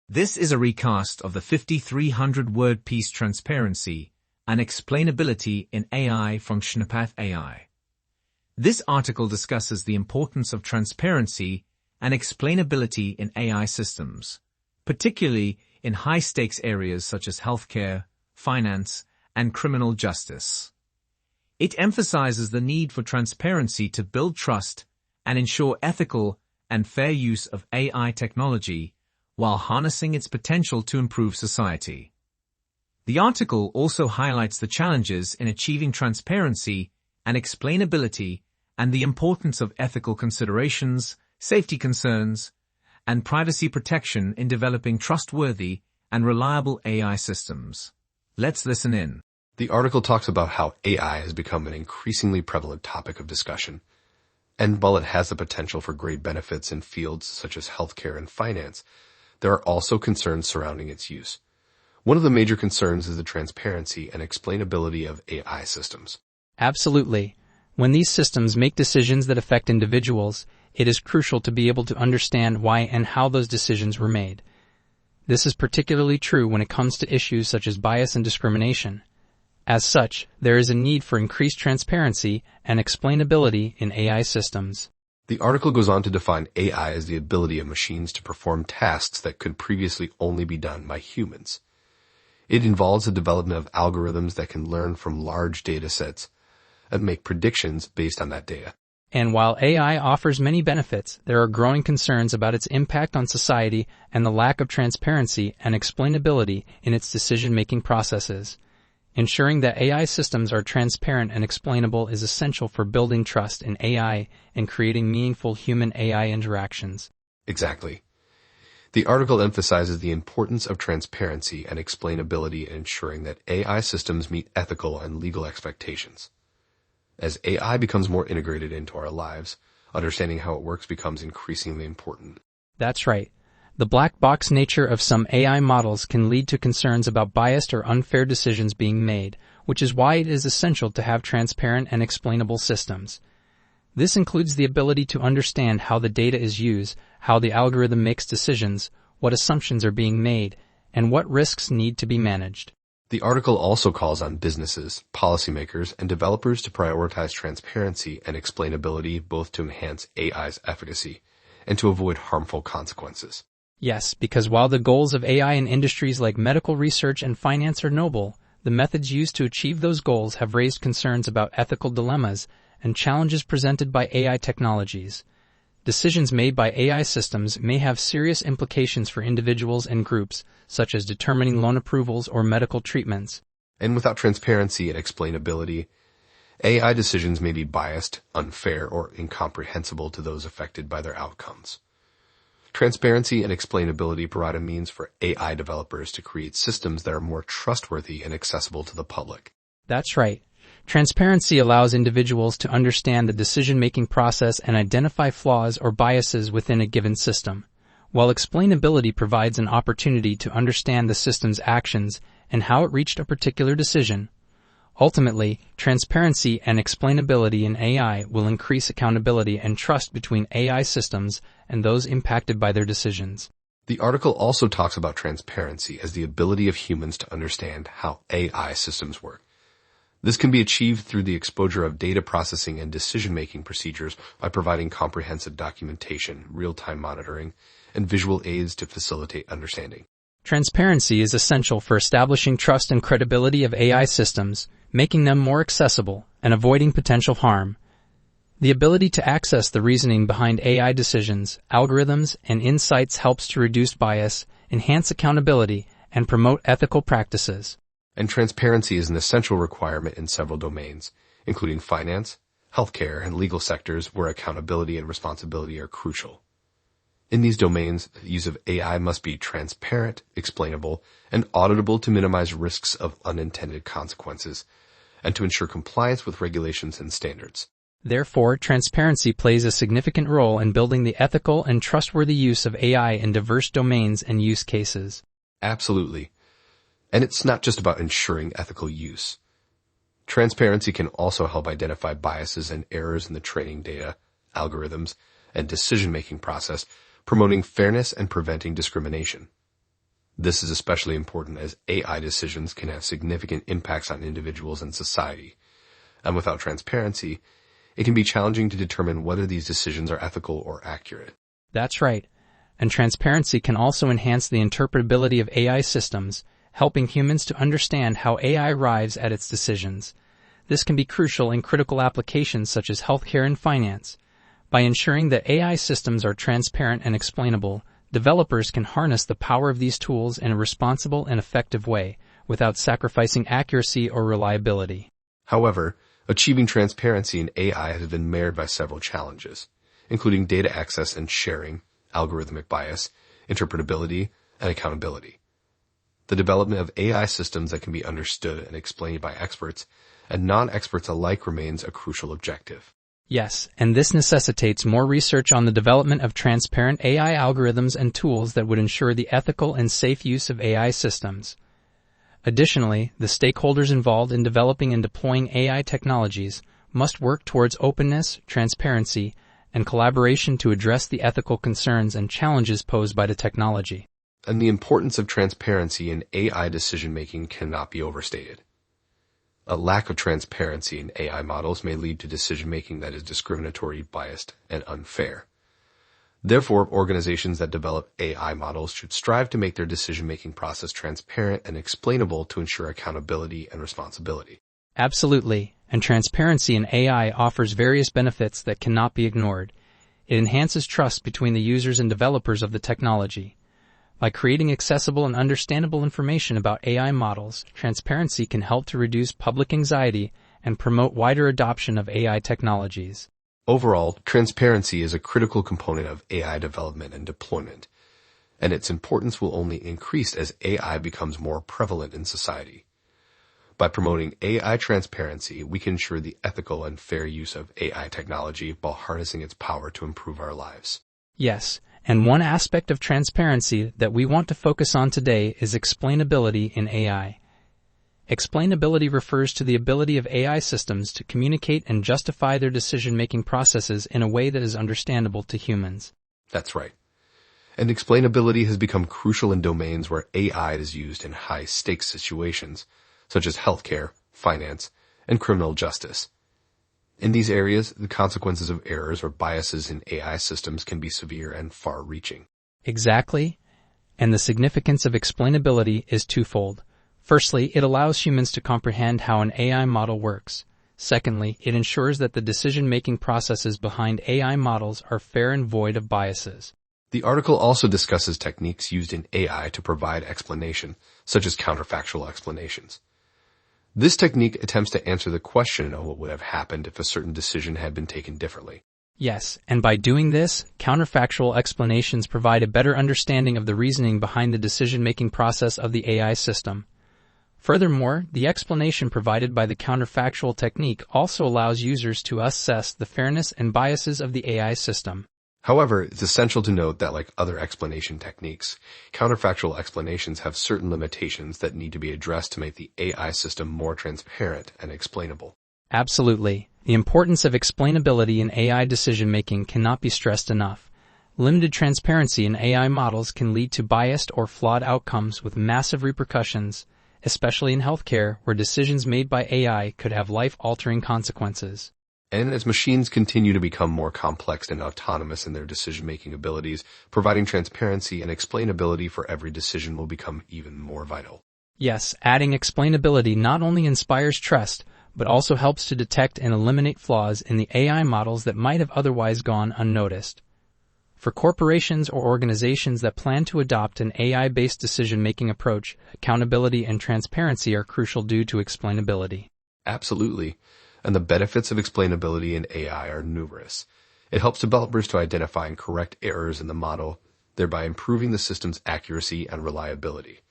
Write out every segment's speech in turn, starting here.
This is a recast of the 5,300-word piece Transparency and Explainability in AI from Schnappath AI. This article discusses the importance of transparency and explainability in AI systems, particularly in high-stakes areas such as healthcare, finance, and criminal justice. It emphasizes the need for transparency to build trust and ensure ethical and fair use of AI technology while harnessing its potential to improve society. The article also highlights the challenges in achieving transparency and explainability and the importance of ethical considerations, safety concerns, and privacy protection in developing trustworthy and reliable AI systems. Let's listen in. The article talks about how AI has become an increasingly prevalent topic of discussion. And while it has the potential for great benefits in fields such as healthcare and finance, there are also concerns surrounding its use. One of the major concerns is the transparency and explainability of AI systems. Absolutely. When these systems make decisions that affect individuals, it is crucial to be able to understand why and how those decisions were made. This is particularly true when it comes to issues such as bias and discrimination. As such, there is a need for increased transparency and explainability in AI systems. The article goes on to define AI as the ability of machines to perform tasks that could previously only be done by humans. It involves the development of algorithms that can learn from large data sets and make predictions based on that data. And while AI offers many benefits, there are growing concerns about its impact on society and the lack of transparency and explainability in its decision-making processes. Ensuring that AI systems are transparent and explainable is essential for building trust in AI and creating meaningful human-AI interactions. Exactly. The article emphasizes the importance of transparency and explainability in ensuring that AI systems meet ethical and legal expectations. As AI becomes more integrated into our lives, understanding how it works becomes increasingly important. That's right. The black box nature of some AI models can lead to concerns about biased or unfair decisions being made, which is why it is essential to have transparent and explainable systems. This includes the ability to understand how the data is used, how the algorithm makes decisions, what assumptions are being made, and what risks need to be managed. The article also calls on businesses, policymakers, and developers to prioritize transparency and explainability both to enhance AI's efficacy and to avoid harmful consequences. Yes, because while the goals of AI in industries like medical research and finance are noble, the methods used to achieve those goals have raised concerns about ethical dilemmas and challenges presented by AI technologies. Decisions made by AI systems may have serious implications for individuals and groups, such as determining loan approvals or medical treatments. And without transparency and explainability, AI decisions may be biased, unfair, or incomprehensible to those affected by their outcomes. Transparency and explainability provide a means for AI developers to create systems that are more trustworthy and accessible to the public. That's right. Transparency allows individuals to understand the decision-making process and identify flaws or biases within a given system, while explainability provides an opportunity to understand the system's actions and how it reached a particular decision. Ultimately, transparency and explainability in AI will increase accountability and trust between AI systems and those impacted by their decisions. The article also talks about transparency as the ability of humans to understand how AI systems work. This can be achieved through the exposure of data processing and decision-making procedures by providing comprehensive documentation, real-time monitoring, and visual aids to facilitate understanding. Transparency is essential for establishing trust and credibility of AI systems, making them more accessible, and avoiding potential harm. The ability to access the reasoning behind AI decisions, algorithms, and insights helps to reduce bias, enhance accountability, and promote ethical practices. And transparency is an essential requirement in several domains, including finance, healthcare, and legal sectors where accountability and responsibility are crucial. In these domains, the use of AI must be transparent, explainable, and auditable to minimize risks of unintended consequences, and to ensure compliance with regulations and standards. Therefore, transparency plays a significant role in building the ethical and trustworthy use of AI in diverse domains and use cases. Absolutely. And it's not just about ensuring ethical use. Transparency can also help identify biases and errors in the training data, algorithms, and decision-making process, promoting fairness and preventing discrimination. This is especially important as AI decisions can have significant impacts on individuals and society. And without transparency, it can be challenging to determine whether these decisions are ethical or accurate. That's right. And transparency can also enhance the interpretability of AI systems, helping humans to understand how AI arrives at its decisions. This can be crucial in critical applications such as healthcare and finance. By ensuring that AI systems are transparent and explainable, developers can harness the power of these tools in a responsible and effective way, without sacrificing accuracy or reliability. However, achieving transparency in AI has been marred by several challenges, including data access and sharing, algorithmic bias, interpretability, and accountability. The development of AI systems that can be understood and explained by experts and non-experts alike remains a crucial objective. Yes, and this necessitates more research on the development of transparent AI algorithms and tools that would ensure the ethical and safe use of AI systems. Additionally, the stakeholders involved in developing and deploying AI technologies must work towards openness, transparency, and collaboration to address the ethical concerns and challenges posed by the technology. And the importance of transparency in AI decision-making cannot be overstated. A lack of transparency in AI models may lead to decision-making that is discriminatory, biased, and unfair. Therefore, organizations that develop AI models should strive to make their decision-making process transparent and explainable to ensure accountability and responsibility. Absolutely, and transparency in AI offers various benefits that cannot be ignored. It enhances trust between the users and developers of the technology. By creating accessible and understandable information about AI models, transparency can help to reduce public anxiety and promote wider adoption of AI technologies. Overall, transparency is a critical component of AI development and deployment, and its importance will only increase as AI becomes more prevalent in society. By promoting AI transparency, we can ensure the ethical and fair use of AI technology while harnessing its power to improve our lives. Yes, and one aspect of transparency that we want to focus on today is explainability in AI. Explainability refers to the ability of AI systems to communicate and justify their decision-making processes in a way that is understandable to humans. That's right. And explainability has become crucial in domains where AI is used in high-stakes situations, such as healthcare, finance, and criminal justice. In these areas, the consequences of errors or biases in AI systems can be severe and far-reaching. Exactly. And the significance of explainability is twofold. Firstly, it allows humans to comprehend how an AI model works. Secondly, it ensures that the decision-making processes behind AI models are fair and void of biases. The article also discusses techniques used in AI to provide explanation, such as counterfactual explanations. This technique attempts to answer the question of what would have happened if a certain decision had been taken differently. Yes, and by doing this, counterfactual explanations provide a better understanding of the reasoning behind the decision-making process of the AI system. Furthermore, the explanation provided by the counterfactual technique also allows users to assess the fairness and biases of the AI system. However, it's essential to note that like other explanation techniques, counterfactual explanations have certain limitations that need to be addressed to make the AI system more transparent and explainable. Absolutely. The importance of explainability in AI decision-making cannot be stressed enough. Limited transparency in AI models can lead to biased or flawed outcomes with massive repercussions, especially in healthcare, where decisions made by AI could have life-altering consequences. And as machines continue to become more complex and autonomous in their decision-making abilities, providing transparency and explainability for every decision will become even more vital. Yes, adding explainability not only inspires trust, but also helps to detect and eliminate flaws in the AI models that might have otherwise gone unnoticed. For corporations or organizations that plan to adopt an AI-based decision-making approach, accountability and transparency are crucial due to explainability. Absolutely. And the benefits of explainability in AI are numerous. It helps developers to identify and correct errors in the model, thereby improving the system's accuracy and reliability.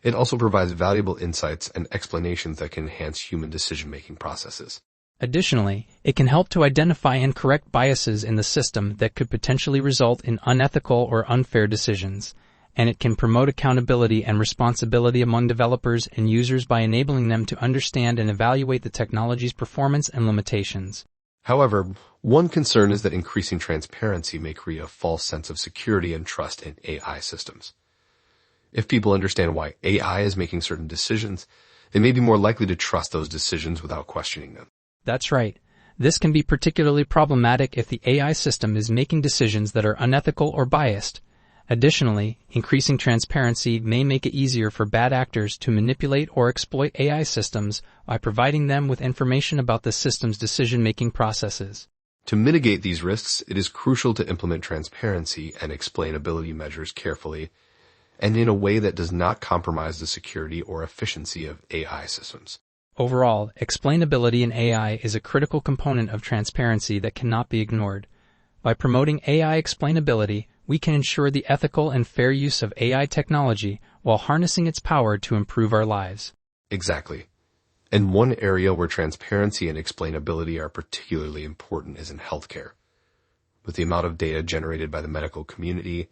It also provides valuable insights and explanations that can enhance human decision-making processes. Additionally, it can help to identify and correct biases in the system that could potentially result in unethical or unfair decisions, and it can promote accountability and responsibility among developers and users by enabling them to understand and evaluate the technology's performance and limitations. However, one concern is that increasing transparency may create a false sense of security and trust in AI systems. If people understand why AI is making certain decisions, they may be more likely to trust those decisions without questioning them. That's right. This can be particularly problematic if the AI system is making decisions that are unethical or biased. Additionally, increasing transparency may make it easier for bad actors to manipulate or exploit AI systems by providing them with information about the system's decision-making processes. To mitigate these risks, it is crucial to implement transparency and explainability measures carefully and in a way that does not compromise the security or efficiency of AI systems. Overall, explainability in AI is a critical component of transparency that cannot be ignored. By promoting AI explainability, we can ensure the ethical and fair use of AI technology while harnessing its power to improve our lives. Exactly. And one area where transparency and explainability are particularly important is in healthcare. With the amount of data generated by the medical community,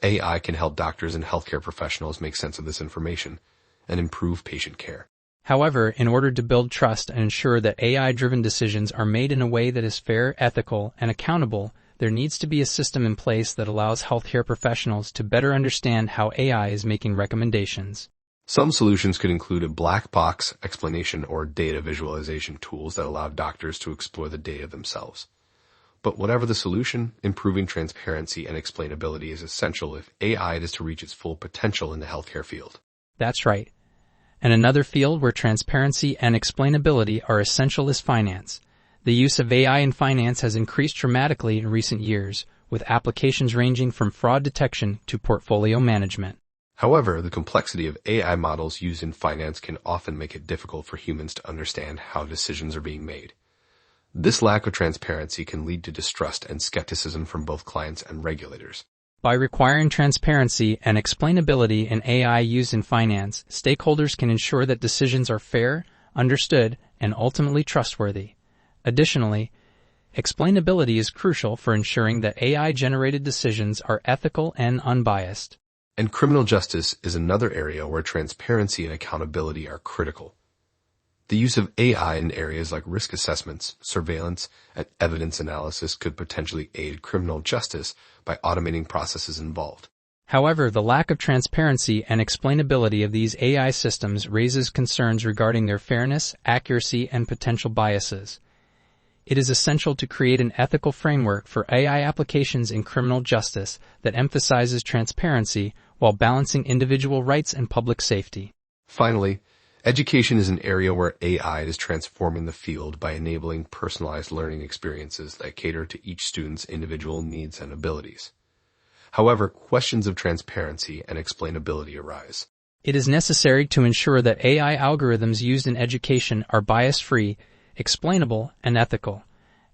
AI can help doctors and healthcare professionals make sense of this information and improve patient care. However, in order to build trust and ensure that AI-driven decisions are made in a way that is fair, ethical, and accountable, there needs to be a system in place that allows healthcare professionals to better understand how AI is making recommendations. Some solutions could include a black box explanation or data visualization tools that allow doctors to explore the data themselves. But whatever the solution, improving transparency and explainability is essential if AI is to reach its full potential in the healthcare field. That's right. And another field where transparency and explainability are essential is finance. The use of AI in finance has increased dramatically in recent years, with applications ranging from fraud detection to portfolio management. However, the complexity of AI models used in finance can often make it difficult for humans to understand how decisions are being made. This lack of transparency can lead to distrust and skepticism from both clients and regulators. By requiring transparency and explainability in AI used in finance, stakeholders can ensure that decisions are fair, understood, and ultimately trustworthy. Additionally, explainability is crucial for ensuring that AI-generated decisions are ethical and unbiased. And criminal justice is another area where transparency and accountability are critical. The use of AI in areas like risk assessments, surveillance, and evidence analysis could potentially aid criminal justice by automating processes involved. However, the lack of transparency and explainability of these AI systems raises concerns regarding their fairness, accuracy, and potential biases. It is essential to create an ethical framework for AI applications in criminal justice that emphasizes transparency while balancing individual rights and public safety. Finally, education is an area where AI is transforming the field by enabling personalized learning experiences that cater to each student's individual needs and abilities. However, questions of transparency and explainability arise. It is necessary to ensure that AI algorithms used in education are bias-free, explainable, and ethical.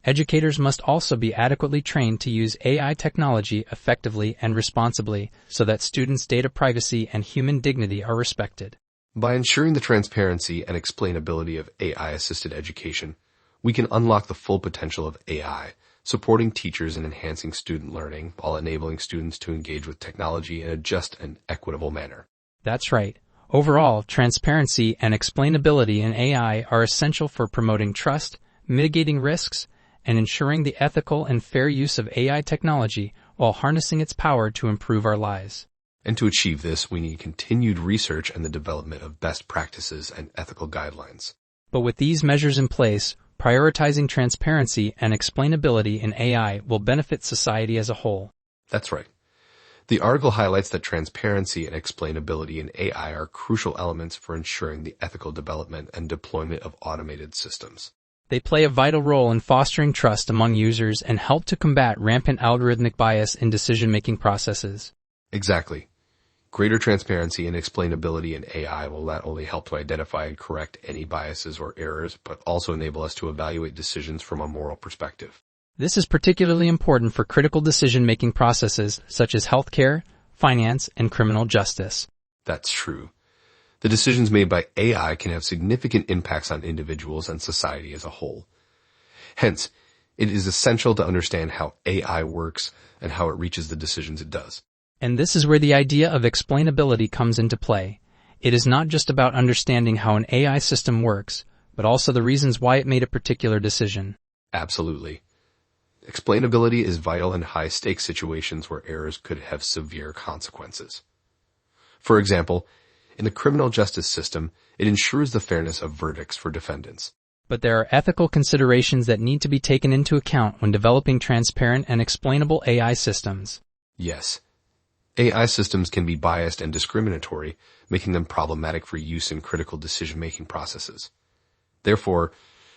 Educators must also be adequately trained to use AI technology effectively and responsibly so that students' data privacy and human dignity are respected. By ensuring the transparency and explainability of AI-assisted education, we can unlock the full potential of AI, supporting teachers and enhancing student learning while enabling students to engage with technology in a just and equitable manner. That's right. Overall, transparency and explainability in AI are essential for promoting trust, mitigating risks, and ensuring the ethical and fair use of AI technology while harnessing its power to improve our lives. And to achieve this, we need continued research and the development of best practices and ethical guidelines. But with these measures in place, prioritizing transparency and explainability in AI will benefit society as a whole. That's right. The article highlights that transparency and explainability in AI are crucial elements for ensuring the ethical development and deployment of automated systems. They play a vital role in fostering trust among users and help to combat rampant algorithmic bias in decision-making processes. Exactly. Greater transparency and explainability in AI will not only help to identify and correct any biases or errors, but also enable us to evaluate decisions from a moral perspective. This is particularly important for critical decision-making processes such as healthcare, finance, and criminal justice. That's true. The decisions made by AI can have significant impacts on individuals and society as a whole. Hence, it is essential to understand how AI works and how it reaches the decisions it does. And this is where the idea of explainability comes into play. It is not just about understanding how an AI system works, but also the reasons why it made a particular decision. Absolutely. Explainability is vital in high-stakes situations where errors could have severe consequences. For example, in the criminal justice system, it ensures the fairness of verdicts for defendants. But there are ethical considerations that need to be taken into account when developing transparent and explainable AI systems. Yes. AI systems can be biased and discriminatory, making them problematic for use in critical decision-making processes. Therefore,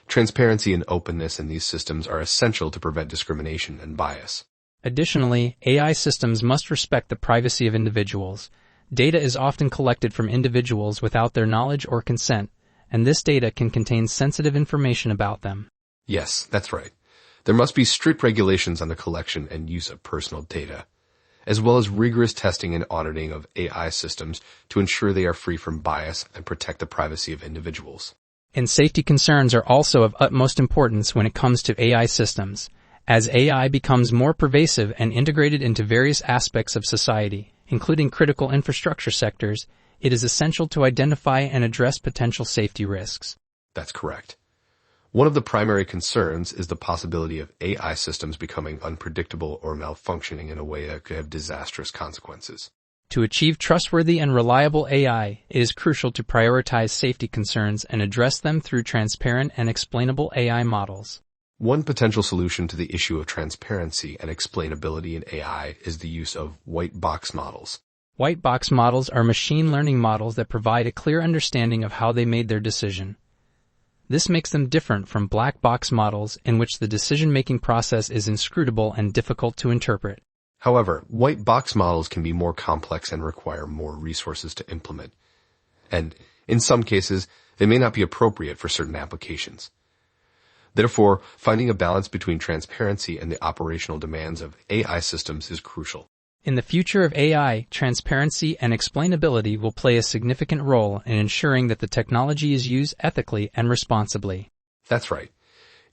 transparency and openness in these systems are essential to prevent discrimination and bias. Additionally, AI systems must respect the privacy of individuals. Data is often collected from individuals without their knowledge or consent, and this data can contain sensitive information about them. Yes, that's right. There must be strict regulations on the collection and use of personal data, as well as rigorous testing and auditing of AI systems to ensure they are free from bias and protect the privacy of individuals. And safety concerns are also of utmost importance when it comes to AI systems. As AI becomes more pervasive and integrated into various aspects of society, including critical infrastructure sectors, it is essential to identify and address potential safety risks. That's correct. One of the primary concerns is the possibility of AI systems becoming unpredictable or malfunctioning in a way that could have disastrous consequences. To achieve trustworthy and reliable AI, it is crucial to prioritize safety concerns and address them through transparent and explainable AI models. One potential solution to the issue of transparency and explainability in AI is the use of white box models. White box models are machine learning models that provide a clear understanding of how they made their decision. This makes them different from black box models in which the decision-making process is inscrutable and difficult to interpret. However, white box models can be more complex and require more resources to implement. And in some cases, they may not be appropriate for certain applications. Therefore, finding a balance between transparency and the operational demands of AI systems is crucial. In the future of AI, transparency and explainability will play a significant role in ensuring that the technology is used ethically and responsibly. That's right.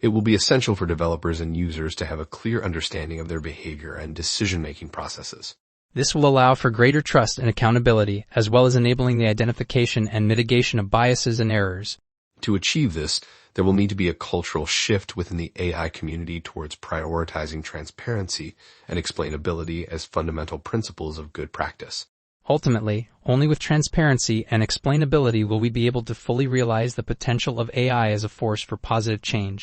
It will be essential for developers and users to have a clear understanding of their behavior and decision-making processes. This will allow for greater trust and accountability, as well as enabling the identification and mitigation of biases and errors. To achieve this, there will need to be a cultural shift within the AI community towards prioritizing transparency and explainability as fundamental principles of good practice. Ultimately, only with transparency and explainability will we be able to fully realize the potential of AI as a force for positive change.